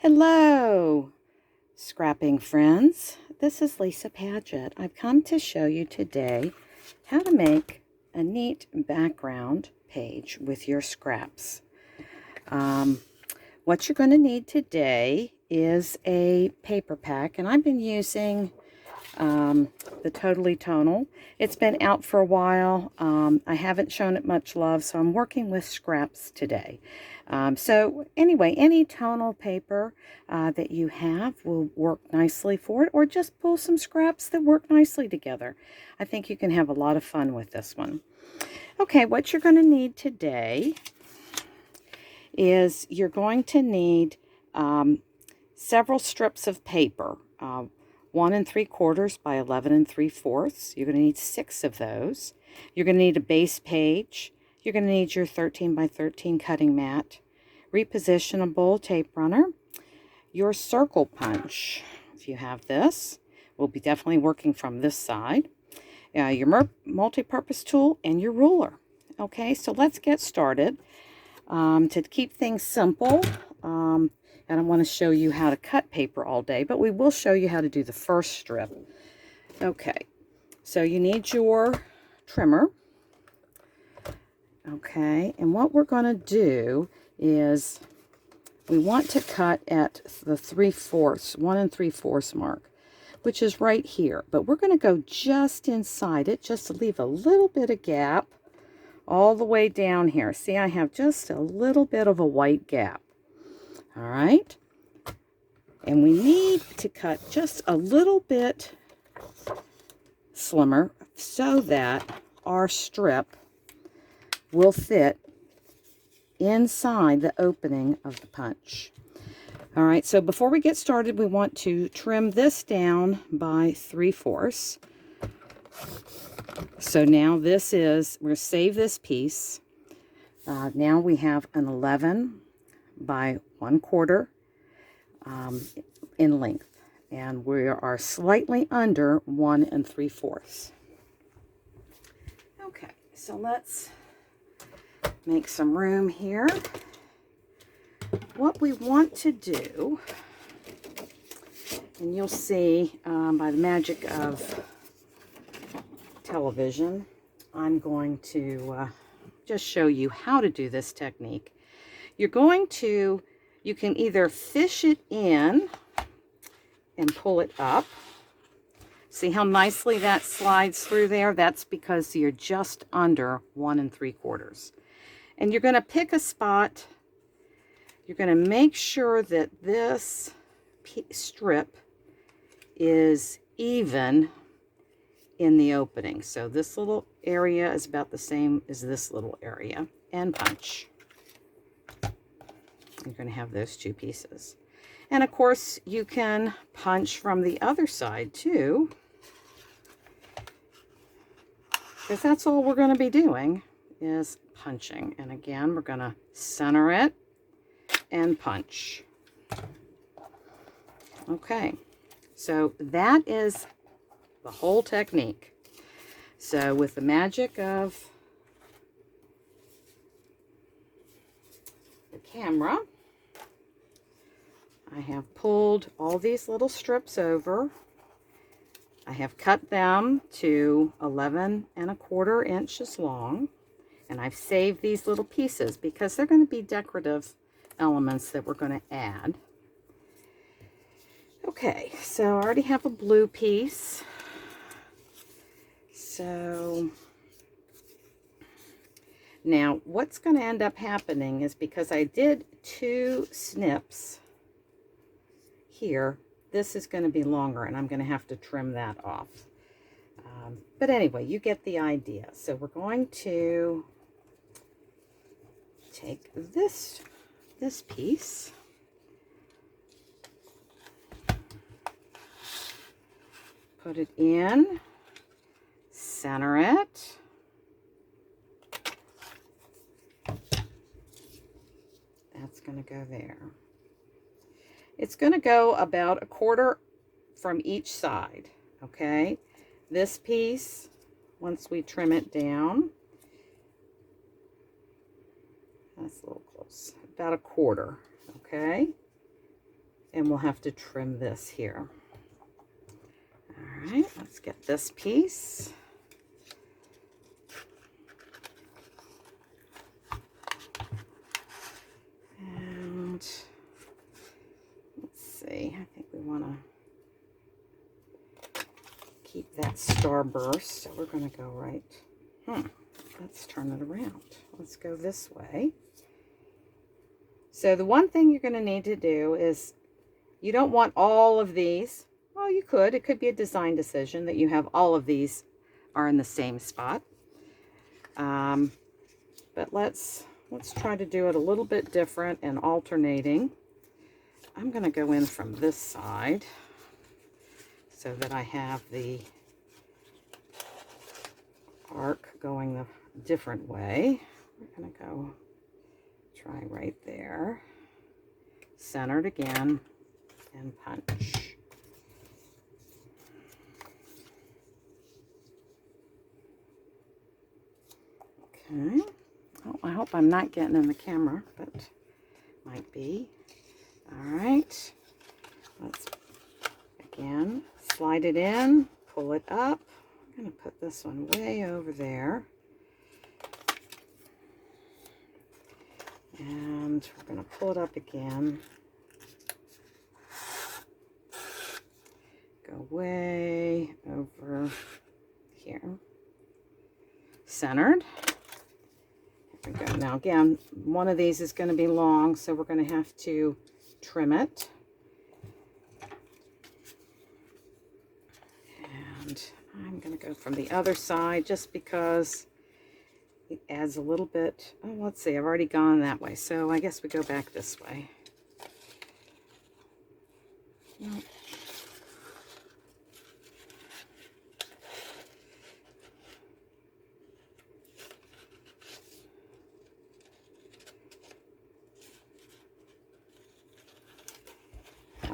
Hello, scrapping friends. This is Lisa Paget. I've come to show you today how to make a neat background page with your scraps. What you're going to need today is a paper pack, and I've been using the Totally Tonal. It's been out for a while. I haven't shown it much love, so I'm working with scraps today. So anyway, any tonal paper that you have will work nicely for it, or just pull some scraps that work nicely together. I think you can have a lot of fun with this one. Okay, what you're going to need today is you're going to need several strips of paper. 1 3/4 by 11 3/4. You're going to need 6 of those. You're going to need a base page. You're going to need your 13 by 13 cutting mat, repositionable tape runner, your circle punch, if you have this. We'll be definitely working from this side. Your multi-purpose tool and your ruler. Okay, so let's get started. To keep things simple, and I want to show you how to cut paper all day, but we will show you how to do the first strip. Okay, so you need your trimmer. Okay, and what we're going to do is we want to cut at the 3/4, 1 3/4 mark, which is right here. But we're going to go just inside it, just to leave a little bit of gap all the way down here. See, I have just a little bit of a white gap. All right. And we need to cut just a little bit slimmer so that our strip will fit inside the opening of the punch. All right, so before we get started, we want to trim this down by 3/4. So now this is, we're going to save this piece. Now we have an 11 by 1/4 in length, and we are slightly under 1 3/4. Okay, so let's make some room here. What we want to do, and you'll see by the magic of television, I'm going to just show you how to do this technique. You're going to, you can either fish it in and pull it up. See how nicely that slides through there? That's because you're just under 1 3/4. And you're going to pick a spot. You're going to make sure that this strip is even in the opening. So this little area is about the same as this little area. And punch. You're going to have those two pieces. And of course, you can punch from the other side too, because that's all we're going to be doing is punching. And again, we're going to center it and punch. Okay, so that is the whole technique. So with the magic of the camera, I have pulled all these little strips over. I have cut them to 11 1/4 inches long, and I've saved these little pieces because they're going to be decorative elements that we're going to add. Okay, so I already have a blue piece. So now what's going to end up happening is, because I did 2 snips here, this is going to be longer, and I'm going to have to trim that off. But anyway, you get the idea. So we're going to take this piece, put it in, center it, that's going to go there. It's going to go about 1/4 from each side, okay? This piece, once we trim it down, that's a little close, about 1/4, okay? and we'll have to trim this here. All right, let's get this piece. And let's see, I think we want to keep that starburst, so we're going to go right. Let's turn it around. Let's go this way. So the one thing you're going to need to do is, you don't want all of these. Well, you could. It could be a design decision that you have all of these are in the same spot. But let's try to do it a little bit different and alternating. I'm going to go in from this side so that I have the arc going the different way. We're going to go try right there. Centered again and punch. Okay. Oh, I hope I'm not getting in the camera, but might be. All right. Let's, again, slide it in, pull it up. I'm going to put this one way over there. And we're going to pull it up again. Go way over here. Centered. Here we go. Now again, one of these is going to be long, so we're going to have to trim it. And I'm going to go from the other side just because it adds a little bit. Oh, let's see, I've already gone that way, so I guess we go back this way. Nope.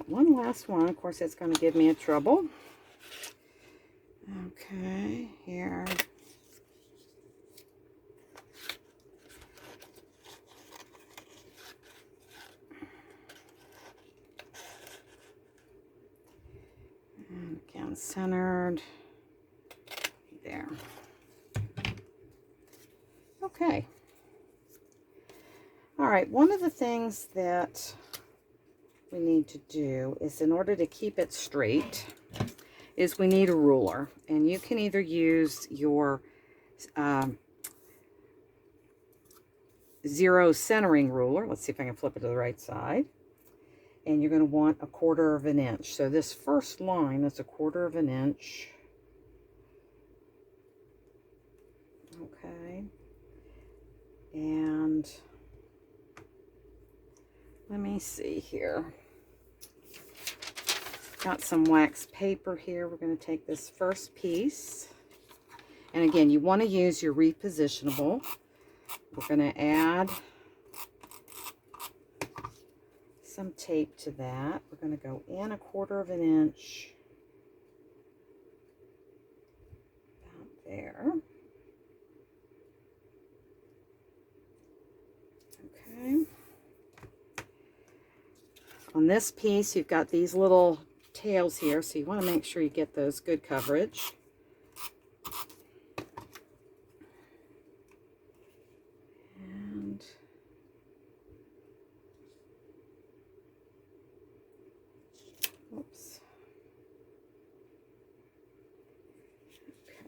One last one. Of course, it's going to give me a trouble. Okay, here. And again, centered. There. Okay. All right, one of the things that we need to do is, in order to keep it straight, is we need a ruler. And you can either use your zero centering ruler. Let's see if I can flip it to the right side. And you're going to want 1/4 of an inch. So this first line is 1/4 of an inch. Okay. And let me see here. Got some wax paper here. We're going to take this first piece. And again, you want to use your repositionable. We're going to add some tape to that. We're going to go in 1/4 of an inch. About there. Okay. On this piece, you've got these little tails here, so you want to make sure you get those good coverage. And oops.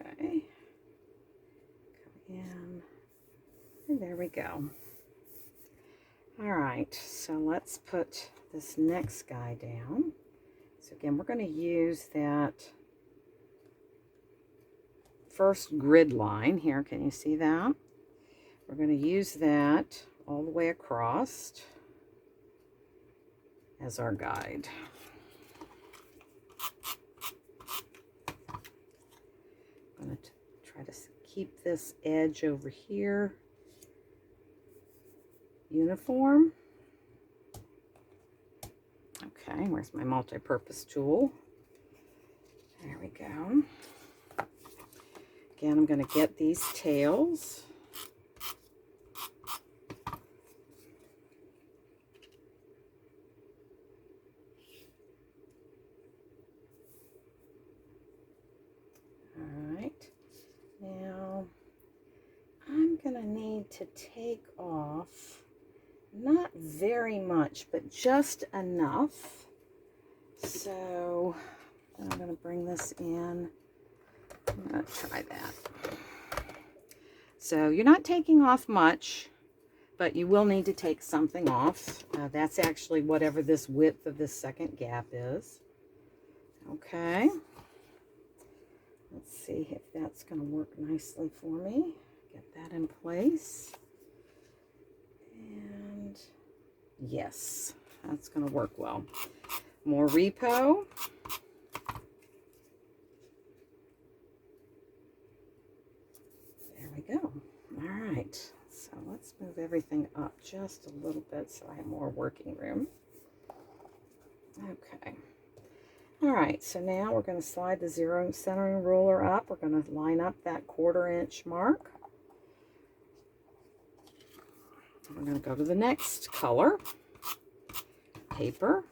Okay. Go in. And there we go. All right, so let's put this next guy down. So again, we're going to use that first grid line here. Can you see that? We're going to use that all the way across as our guide. I'm going to try to keep this edge over here uniform. Okay, where's my multi-purpose tool? There we go. Again, I'm going to get these tails. to take off, not very much, but just enough. So I'm going to bring this in. I'm going to try that. So you're not taking off much, but you will need to take something off. That's actually whatever this width of this second gap is. Okay. Let's see if that's going to work nicely for me. Get that in place. And yes, that's going to work well. More repo. There we go. All right. So let's move everything up just a little bit so I have more working room. Okay. All right, so now we're going to slide the zero centering ruler up. We're going to line up that 1/4 inch mark. We're going to go to the next color, paper.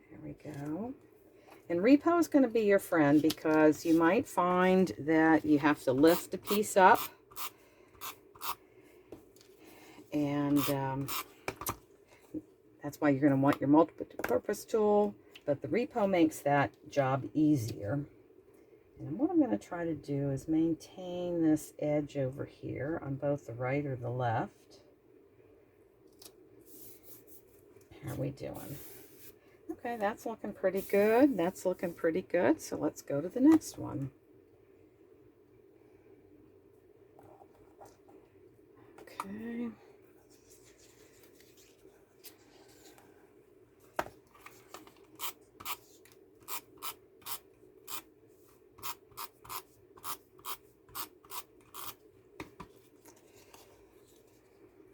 There we go. And repo is going to be your friend because you might find that you have to lift a piece up. And that's why you're going to want your multi-purpose tool, but the repo makes that job easier. And what I'm going to try to do is maintain this edge over here on both the right or the left. How are we doing? Okay, that's looking pretty good. That's looking pretty good. So let's go to the next one. Okay.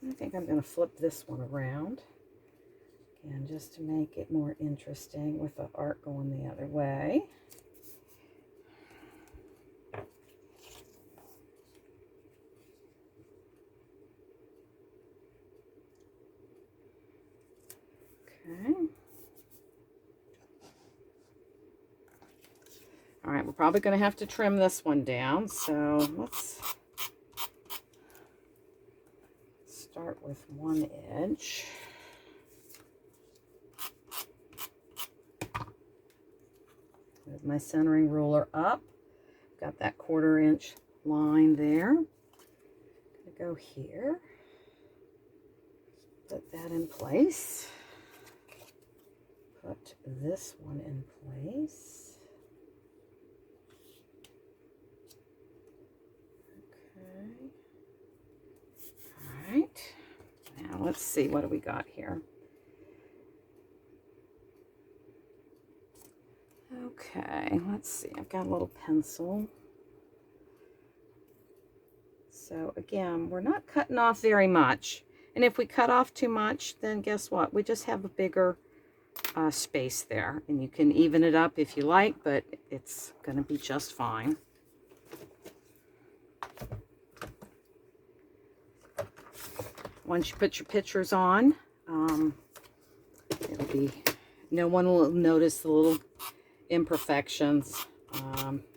I think I'm going to flip this one around, again, just to make it more interesting with the arc going the other way. Okay. All right, we're probably going to have to trim this one down, so let's start with one edge. With my centering ruler up, got that 1/4 inch line there. I'm going to go here, put that in place, put this one in place. Okay. All right. Now let's see, what do we got here? Okay, let's see. I've got a little pencil. So again, we're not cutting off very much. And if we cut off too much, then guess what? We just have a bigger space there. And you can even it up if you like, but it's going to be just fine. Once you put your pictures on, it'll be, no one will notice the little imperfections.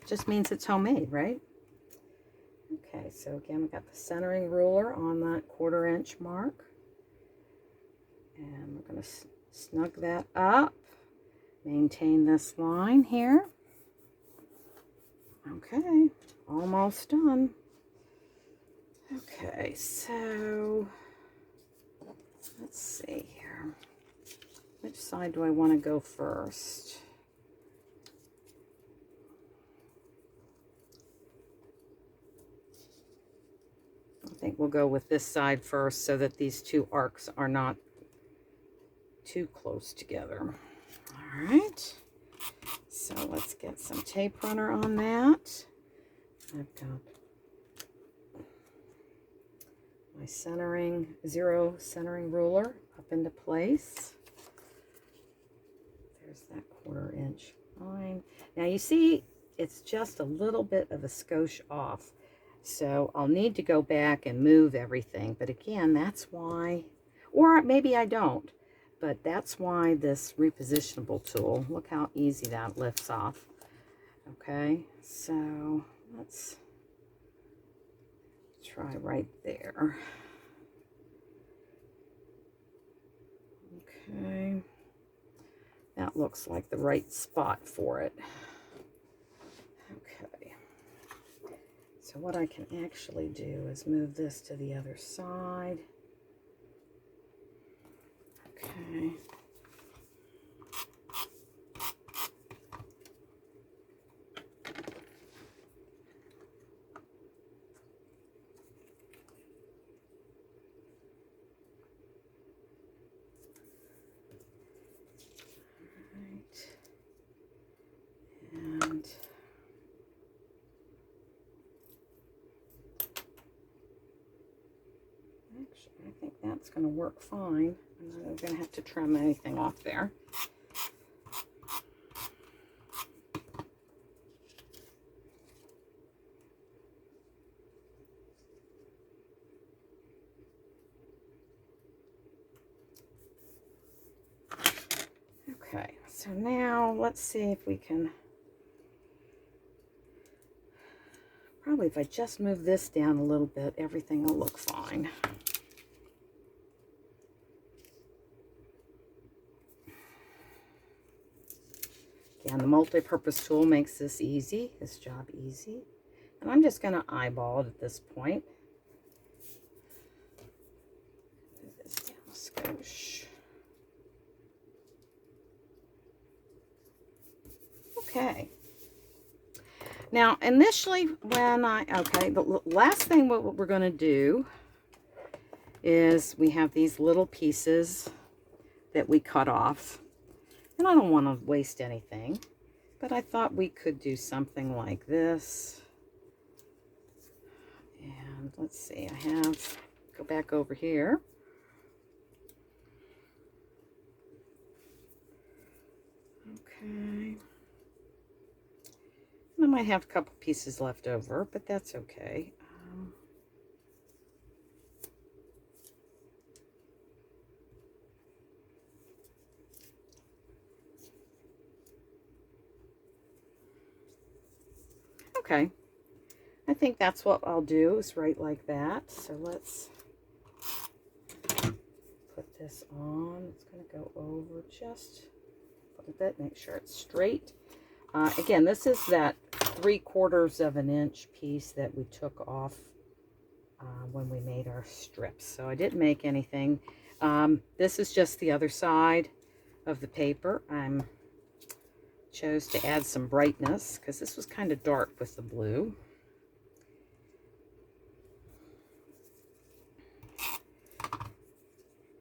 Just means it's homemade, right? Okay, so again, we got the centering ruler on that 1/4 inch mark. And we're going to snug that up. Maintain this line here. Okay, almost done. Okay, so let's see here. Which side do I want to go first? I think we'll go with this side first so that these two arcs are not too close together. All right, so let's get some tape runner on that. I've got my zero centering ruler up into place. There's that 1/4 inch line. Now you see it's just a little bit of a skosh off. So I'll need to go back and move everything. But again, that's why, or maybe I don't, but that's why this repositionable tool, look how easy that lifts off. Okay, so let's Try right there. Okay. That looks like the right spot for it. Okay. So what I can actually do is move this to the other side. Okay. And actually, I think that's going to work fine. I'm not going to have to trim anything off there. Okay, so now let's see if we can, probably if I just move this down a little bit, everything will look fine. Again, the multi-purpose tool makes this job easy. And I'm just going to eyeball it at this point. Move this down a skosh. Okay. Now, initially when the last thing what we're going to do is we have these little pieces that we cut off. And I don't want to waste anything, but I thought we could do something like this. And let's see, go back over here. Okay. I might have a couple pieces left over, but that's okay. Okay, I think that's what I'll do, is right like that. So let's put this on. It's going to go over just a little bit, make sure it's straight. Again, this is that 3/4 of an inch piece that we took off when we made our strips. So I didn't make anything. This is just the other side of the paper. I chose to add some brightness because this was kind of dark with the blue.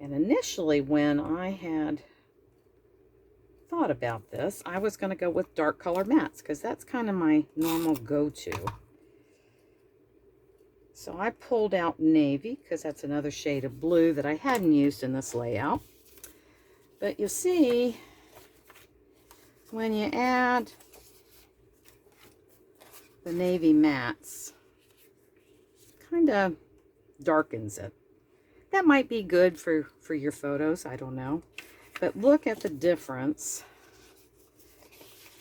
And initially when I had thought about this, I was going to go with dark color mats because that's kind of my normal go-to. So I pulled out navy because that's another shade of blue that I hadn't used in this layout. But you see, when you add the navy mats, kind of darkens it. That might be good for your photos, I don't know. But look at the difference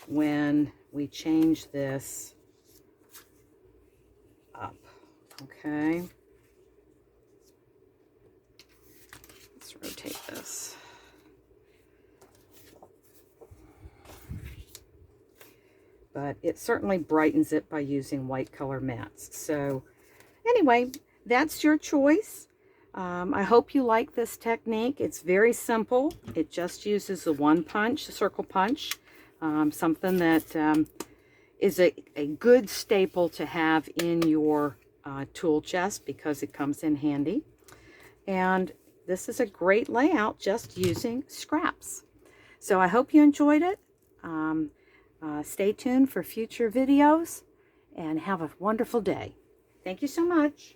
when we change this up, okay? Let's rotate this. But it certainly brightens it by using white color mats. So anyway, that's your choice. I hope you like this technique. It's very simple. It just uses the one punch, the circle punch, something that is a good staple to have in your tool chest because it comes in handy. And this is a great layout just using scraps. So I hope you enjoyed it. Stay tuned for future videos and have a wonderful day. Thank you so much.